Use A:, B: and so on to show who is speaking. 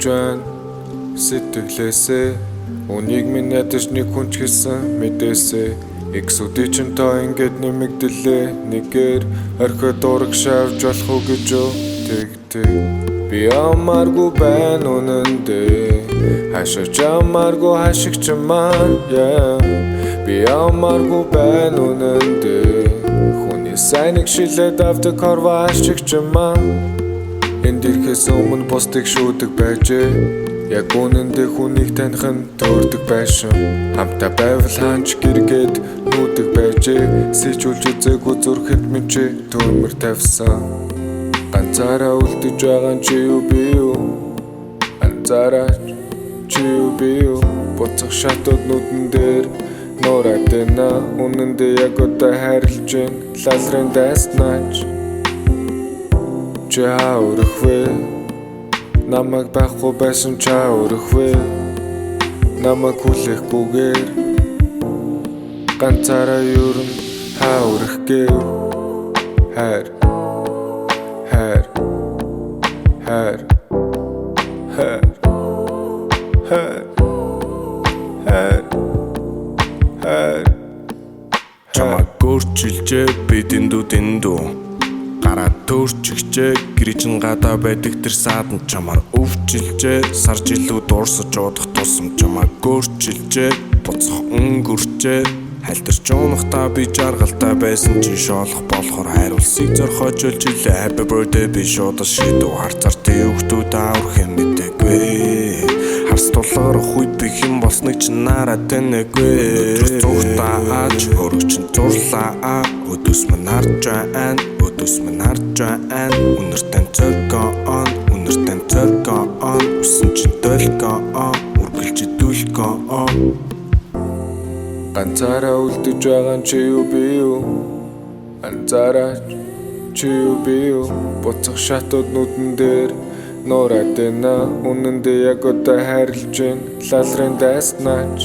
A: үлдэж байна сэтгэлээсээ үнийг минь ядаж нэг хүн ч гэсэн мэдээсээ Эксүди ч та ингээд нэмэгдэлээ нэгээр орхиод ураг шавж болох уу гэж тэгтэг би амаргүй байна үнэндээ хашиж амаргүй хашигч маань би амаргүй байна үнэндээ хүний сайныг шилээд авдаг хорва хашигч маань энд ирэхээс өмнө бусдыг шүүдэг байжээ яг үнэндээ хүнийг таних нь төрдөг байшин хамтаа байвал хаач гэргээд нүүдэг байжээ сэжүүлж үзээгүй зүрхэд минь чи төмөр тавьсан ганцаараа үлдэж байгаа чи юу би юу ганцаараа чи юу би юу буцах шатууд нүдэн дээр нураад байна үнэндээ яг одоо хайрлаж байна лалрын дайснаач чи хаурах вэ намайг байхгүй байсан чаурах вэ намайг хүлээх бүгээр ганцаараа юурн хаурах гэв хайр хайр хайр хайр хайр хайр хайр
B: чамайг өөрчилжээ би дэндүү гараад төөрчигчээ гэрийн гадаа байдаг тэр саадан чамаар өвчилжээ сарж илүү дуурсаж удах тусам чамайг өөрчилжээ буцах өнгөрчээ хайлтарч унахта би жаргалтай байсан чи шоолох болохоор хайруулсыг зорхож үлжилээ happy birthday би шууд шийдв харцаар төвхтүүд аврах юм мэдээгүй харс тулгарах үед би хэн болсныг чи нараад тэнэгүй зүгтаач хөрөгч зурлаа өдөс мань харж байна өдөс мань харж байна үнэртэн цоргоон усан чи долгоон үргэлж дүүлгоон
A: ганцаараа үлдэж байгаа чи юу би юу ганцаараа чи юу би юу буцах шатууд нүдэн дээр нураад байна үнэндээ яг одоо хайрлаж байна лалрын дайснаач